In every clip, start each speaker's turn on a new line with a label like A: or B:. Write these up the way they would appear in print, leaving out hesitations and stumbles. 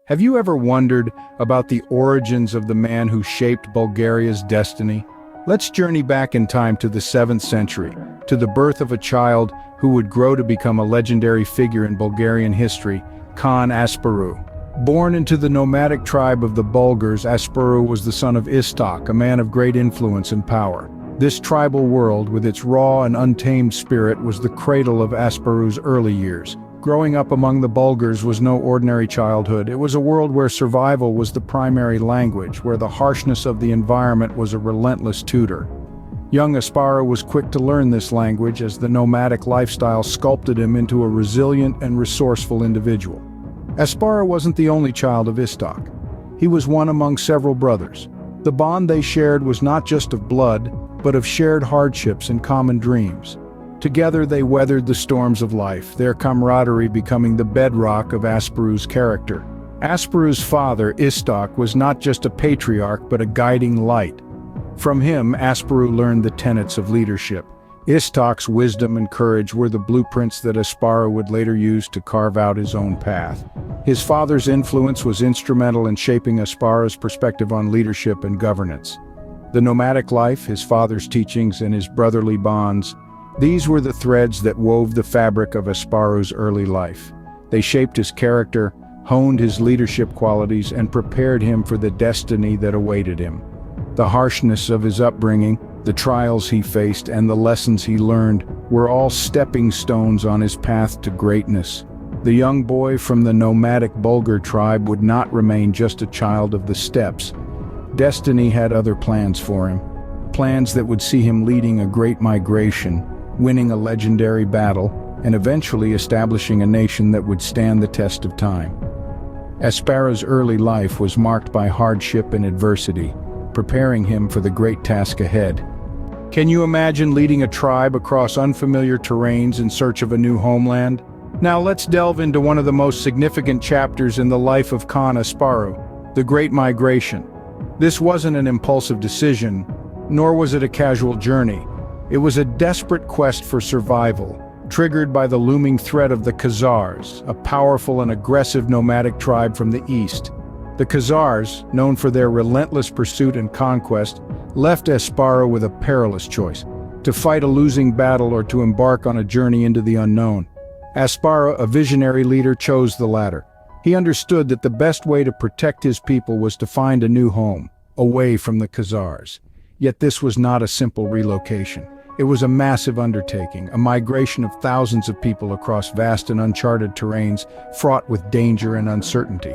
A: Have you ever wondered about the origins of the man who shaped Bulgaria's destiny? Let's journey back in time to the 7th century, to the birth of a child who would grow to become a legendary figure in Bulgarian history, Khan Asparuh. Born into the nomadic tribe of the Bulgars, Asparuh was the son of Istok, a man of great influence and power. This tribal world, with its raw and untamed spirit, was the cradle of Asparuh's early years. Growing up among the Bulgars was no ordinary childhood. It was a world where survival was the primary language, where the harshness of the environment was a relentless tutor. Young Asparuh was quick to learn this language as the nomadic lifestyle sculpted him into a resilient and resourceful individual. Asparuh wasn't the only child of Istok. He was one among several brothers. The bond they shared was not just of blood, but of shared hardships and common dreams. Together they weathered the storms of life, their camaraderie becoming the bedrock of Asparuh's character. Asparuh's father, Istok, was not just a patriarch but a guiding light. From him, Asparuh learned the tenets of leadership. Istok's wisdom and courage were the blueprints that Asparuh would later use to carve out his own path. His father's influence was instrumental in shaping Asparuh's perspective on leadership and governance. The nomadic life, his father's teachings, and his brotherly bonds, these were the threads that wove the fabric of Asparuh's early life. They shaped his character, honed his leadership qualities, and prepared him for the destiny that awaited him. The harshness of his upbringing, the trials he faced, and the lessons he learned were all stepping stones on his path to greatness. The young boy from the nomadic Bulgar tribe would not remain just a child of the steppes. Destiny had other plans for him, plans that would see him leading a great migration, winning a legendary battle, and eventually establishing a nation that would stand the test of time. Asparuh's early life was marked by hardship and adversity, preparing him for the great task ahead. Can you imagine leading a tribe across unfamiliar terrains in search of a new homeland? Now let's delve into one of the most significant chapters in the life of Khan Asparuh, the Great Migration. This wasn't an impulsive decision, nor was it a casual journey. It was a desperate quest for survival, triggered by the looming threat of the Khazars, a powerful and aggressive nomadic tribe from the east. The Khazars, known for their relentless pursuit and conquest, left Asparuh with a perilous choice: to fight a losing battle or to embark on a journey into the unknown. Asparuh, a visionary leader, chose the latter. He understood that the best way to protect his people was to find a new home, away from the Khazars. Yet this was not a simple relocation. It was a massive undertaking, a migration of thousands of people across vast and uncharted terrains, fraught with danger and uncertainty.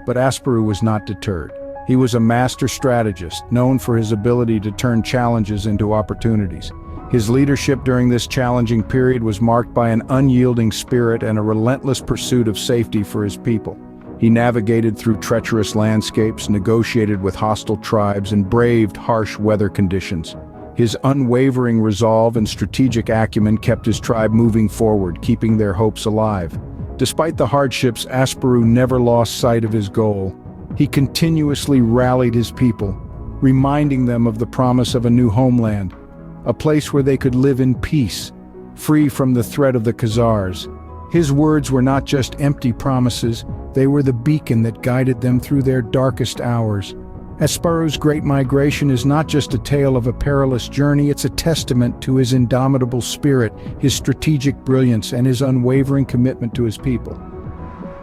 A: But Asparuh was not deterred. He was a master strategist, known for his ability to turn challenges into opportunities. His leadership during this challenging period was marked by an unyielding spirit and a relentless pursuit of safety for his people. He navigated through treacherous landscapes, negotiated with hostile tribes, and braved harsh weather conditions. His unwavering resolve and strategic acumen kept his tribe moving forward, keeping their hopes alive. Despite the hardships, Asparuh never lost sight of his goal. He continuously rallied his people, reminding them of the promise of a new homeland, a place where they could live in peace, free from the threat of the Khazars. His words were not just empty promises, they were the beacon that guided them through their darkest hours. Asparuh's Great Migration is not just a tale of a perilous journey, it's a testament to his indomitable spirit, his strategic brilliance, and his unwavering commitment to his people.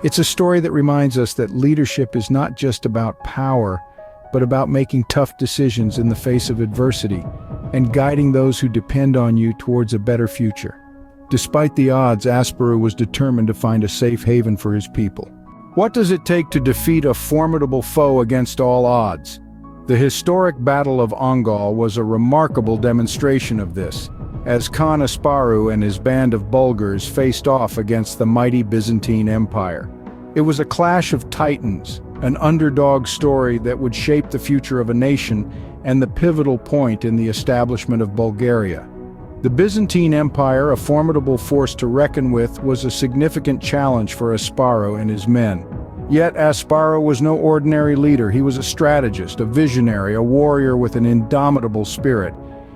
A: It's a story that reminds us that leadership is not just about power, but about making tough decisions in the face of adversity and guiding those who depend on you towards a better future. Despite the odds, Asparuh was determined to find a safe haven for his people. What does it take to defeat a formidable foe against all odds? The historic Battle of Ongol was a remarkable demonstration of this, as Khan Asparuh and his band of Bulgars faced off against the mighty Byzantine Empire. It was a clash of titans, an underdog story that would shape the future of a nation and the pivotal point in the establishment of Bulgaria. The Byzantine Empire, a formidable force to reckon with, was a significant challenge for Asparuh and his men. Yet Asparuh was no ordinary leader. He was a strategist, a visionary, a warrior with an indomitable spirit.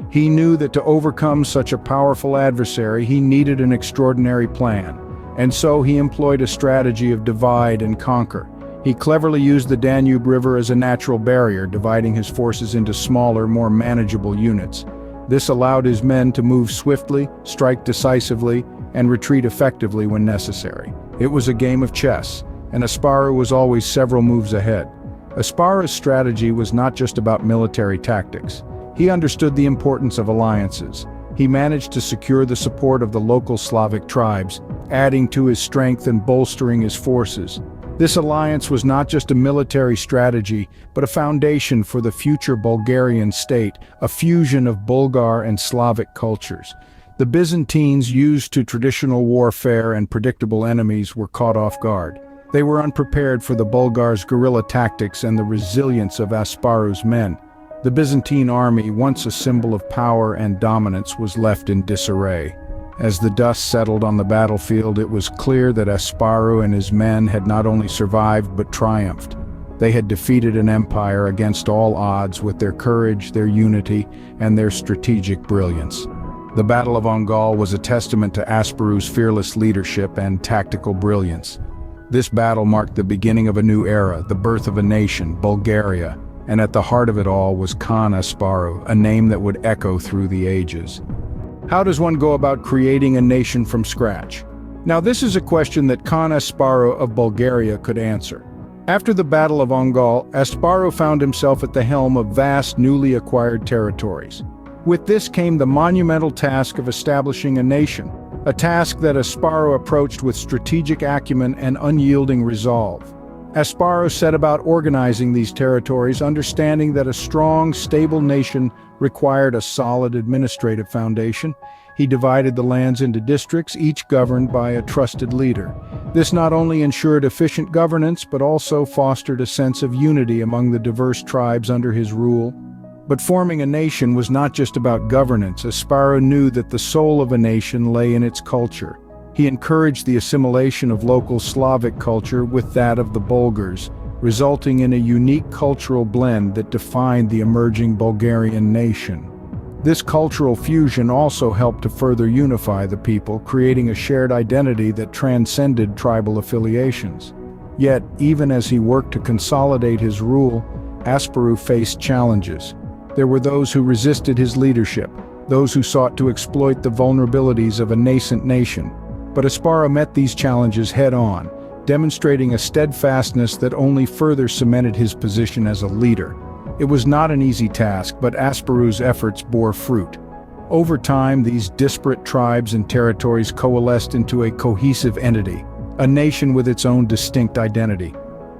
A: He knew that to overcome such a powerful adversary, he needed an extraordinary plan. And so he employed a strategy of divide and conquer. He cleverly used the Danube River as a natural barrier, dividing his forces into smaller, more manageable units. This allowed his men to move swiftly, strike decisively, and retreat effectively when necessary. It was a game of chess, and Asparuh was always several moves ahead. Asparuh's strategy was not just about military tactics. He understood the importance of alliances. He managed to secure the support of the local Slavic tribes, adding to his strength and bolstering his forces. This alliance was not just a military strategy, but a foundation for the future Bulgarian state, a fusion of Bulgar and Slavic cultures. The Byzantines, used to traditional warfare and predictable enemies, were caught off guard. They were unprepared for the Bulgars' guerrilla tactics and the resilience of Asparuh's men. The Byzantine army, once a symbol of power and dominance, was left in disarray. As the dust settled on the battlefield, it was clear that Asparuh and his men had not only survived but triumphed. They had defeated an empire against all odds with their courage, their unity, and their strategic brilliance. The Battle of Ongal was a testament to Asparuh's fearless leadership and tactical brilliance. This battle marked the beginning of a new era, the birth of a nation, Bulgaria, and at the heart of it all was Khan Asparuh, a name that would echo through the ages. How does one go about creating a nation from scratch? Now, this is a question that Khan Asparuh of Bulgaria could answer. After the Battle of Ongal, Asparuh found himself at the helm of vast, newly acquired territories. With this came the monumental task of establishing a nation, a task that Asparuh approached with strategic acumen and unyielding resolve. Asparuh set about organizing these territories, understanding that a strong, stable nation required a solid administrative foundation. He divided the lands into districts, each governed by a trusted leader. This not only ensured efficient governance, but also fostered a sense of unity among the diverse tribes under his rule. But forming a nation was not just about governance. Asparuh knew that the soul of a nation lay in its culture. He encouraged the assimilation of local Slavic culture with that of the Bulgars, resulting in a unique cultural blend that defined the emerging Bulgarian nation. This cultural fusion also helped to further unify the people, creating a shared identity that transcended tribal affiliations. Yet, even as he worked to consolidate his rule, Asparuh faced challenges. There were those who resisted his leadership, those who sought to exploit the vulnerabilities of a nascent nation. But Asparuh met these challenges head-on, demonstrating a steadfastness that only further cemented his position as a leader. It was not an easy task, but Asparuh's efforts bore fruit. Over time, these disparate tribes and territories coalesced into a cohesive entity, a nation with its own distinct identity.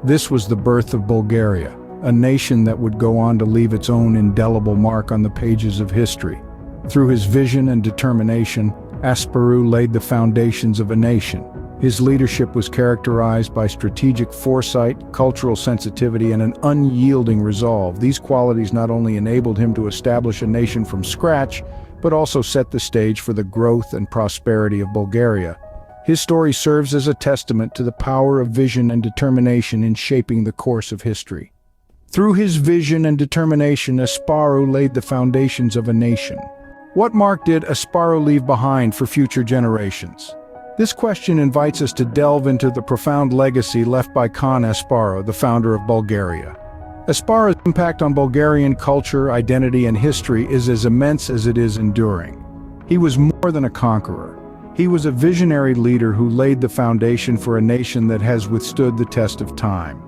A: This was the birth of Bulgaria, a nation that would go on to leave its own indelible mark on the pages of history. Through his vision and determination, Asparuh laid the foundations of a nation. His leadership was characterized by strategic foresight, cultural sensitivity, and an unyielding resolve. These qualities not only enabled him to establish a nation from scratch, but also set the stage for the growth and prosperity of Bulgaria. His story serves as a testament to the power of vision and determination in shaping the course of history. Through his vision and determination, Asparuh laid the foundations of a nation. What mark did Asparuh leave behind for future generations? This question invites us to delve into the profound legacy left by Khan Asparuh, the founder of Bulgaria. Asparuh's impact on Bulgarian culture, identity, and history is as immense as it is enduring. He was more than a conqueror. He was a visionary leader who laid the foundation for a nation that has withstood the test of time.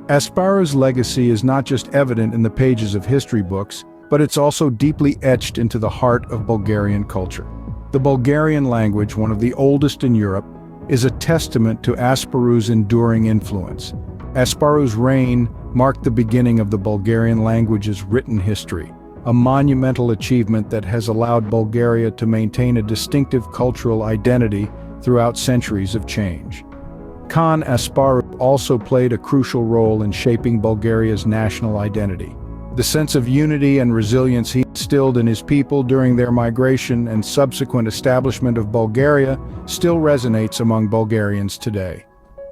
A: Asparuh's legacy is not just evident in the pages of history books, but it's also deeply etched into the heart of Bulgarian culture. The Bulgarian language, one of the oldest in Europe, is a testament to Asparuh's enduring influence. Asparuh's reign marked the beginning of the Bulgarian language's written history, a monumental achievement that has allowed Bulgaria to maintain a distinctive cultural identity throughout centuries of change. Khan Asparuh also played a crucial role in shaping Bulgaria's national identity. The sense of unity and resilience he instilled in his people during their migration and subsequent establishment of Bulgaria still resonates among Bulgarians today.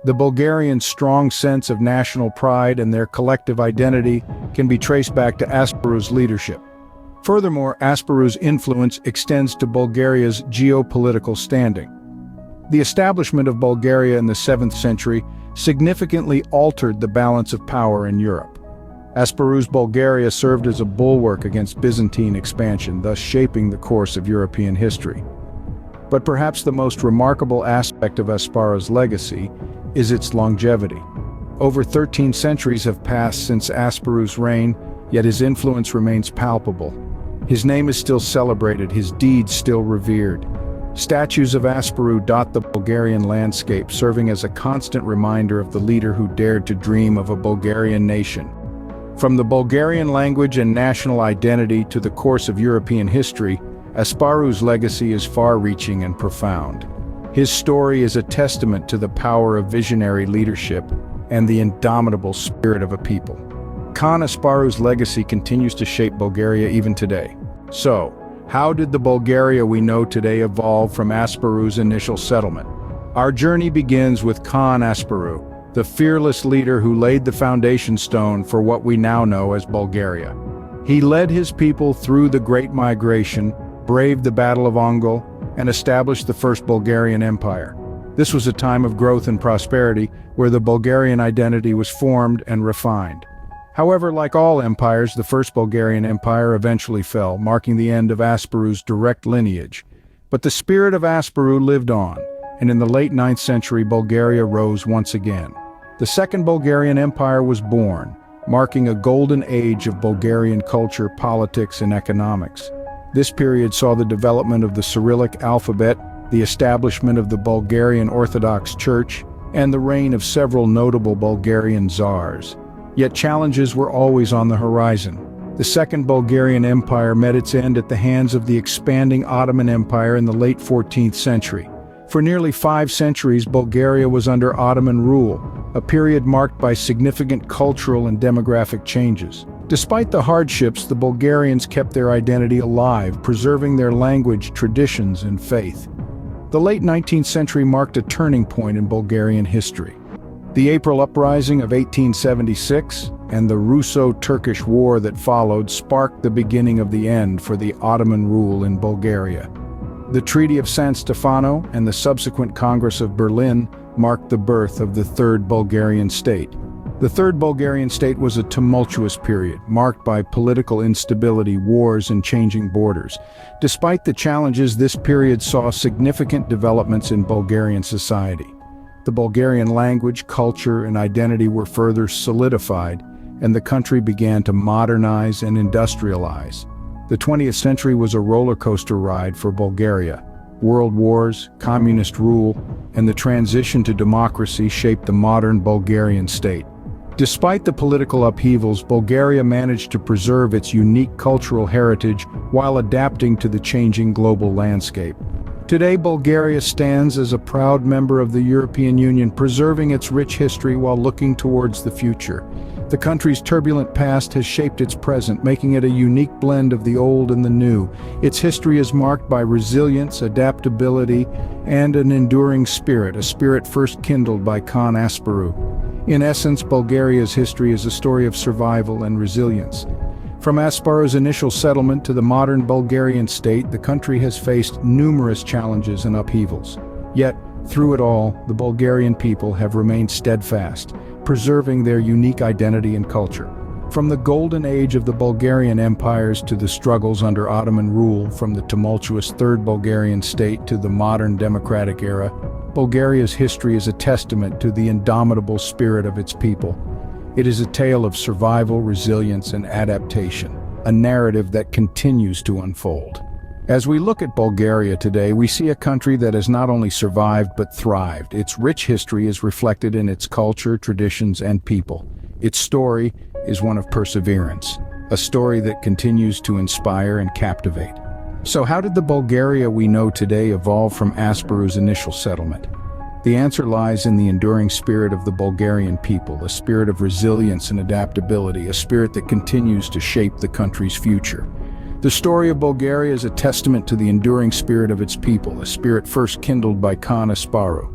A: The Bulgarians' strong sense of national pride and their collective identity can be traced back to Asparuh's leadership. Furthermore, Asparuh's influence extends to Bulgaria's geopolitical standing. The establishment of Bulgaria in the 7th century significantly altered the balance of power in Europe. Asparuh's Bulgaria served as a bulwark against Byzantine expansion, thus shaping the course of European history. But perhaps the most remarkable aspect of Asparuh's legacy is its longevity. Over 13 centuries have passed since Asparuh's reign, yet his influence remains palpable. His name is still celebrated, his deeds still revered. Statues of Asparuh dot the Bulgarian landscape, serving as a constant reminder of the leader who dared to dream of a Bulgarian nation. From the Bulgarian language and national identity to the course of European history, Asparuh's legacy is far-reaching and profound. His story is a testament to the power of visionary leadership and the indomitable spirit of a people. Khan Asparuh's legacy continues to shape Bulgaria even today. So, how did the Bulgaria we know today evolve from Asparuh's initial settlement? Our journey begins with Khan Asparuh, the fearless leader who laid the foundation stone for what we now know as Bulgaria. He led his people through the Great Migration, braved the Battle of Ongol, and established the First Bulgarian Empire. This was a time of growth and prosperity, where the Bulgarian identity was formed and refined. However, like all empires, the First Bulgarian Empire eventually fell, marking the end of Asparuh's direct lineage. But the spirit of Asparuh lived on, and in the late 9th century, Bulgaria rose once again. The Second Bulgarian Empire was born, marking a golden age of Bulgarian culture, politics, and economics. This period saw the development of the Cyrillic alphabet, the establishment of the Bulgarian Orthodox Church, and the reign of several notable Bulgarian czars. Yet challenges were always on the horizon. The Second Bulgarian Empire met its end at the hands of the expanding Ottoman Empire in the late 14th century. For nearly 5 centuries, Bulgaria was under Ottoman rule, a period marked by significant cultural and demographic changes. Despite the hardships, the Bulgarians kept their identity alive, preserving their language, traditions, and faith. The late 19th century marked a turning point in Bulgarian history. The April Uprising of 1876 and the Russo-Turkish War that followed sparked the beginning of the end for the Ottoman rule in Bulgaria. The Treaty of San Stefano and the subsequent Congress of Berlin marked the birth of the Third Bulgarian State. The Third Bulgarian State was a tumultuous period, marked by political instability, wars, and changing borders. Despite the challenges, this period saw significant developments in Bulgarian society. The Bulgarian language, culture, and identity were further solidified, and the country began to modernize and industrialize. The 20th century was a roller coaster ride for Bulgaria. World wars, communist rule, and the transition to democracy shaped the modern Bulgarian state. Despite the political upheavals, Bulgaria managed to preserve its unique cultural heritage while adapting to the changing global landscape. Today, Bulgaria stands as a proud member of the European Union, preserving its rich history while looking towards the future. The country's turbulent past has shaped its present, making it a unique blend of the old and the new. Its history is marked by resilience, adaptability, and an enduring spirit, a spirit first kindled by Khan Asparuh. In essence, Bulgaria's history is a story of survival and resilience. From Asparuh's initial settlement to the modern Bulgarian state, the country has faced numerous challenges and upheavals. Yet, through it all, the Bulgarian people have remained steadfast, preserving their unique identity and culture. From the golden age of the Bulgarian empires to the struggles under Ottoman rule, from the tumultuous Third Bulgarian state to the modern democratic era, Bulgaria's history is a testament to the indomitable spirit of its people. It is a tale of survival, resilience, and adaptation, a narrative that continues to unfold. As we look at Bulgaria today, we see a country that has not only survived but thrived. Its rich history is reflected in its culture, traditions, and people. Its story is one of perseverance, a story that continues to inspire and captivate. So how did the Bulgaria we know today evolve from Asparuh's initial settlement? The answer lies in the enduring spirit of the Bulgarian people, a spirit of resilience and adaptability, a spirit that continues to shape the country's future. The story of Bulgaria is a testament to the enduring spirit of its people, a spirit first kindled by Khan Asparuh.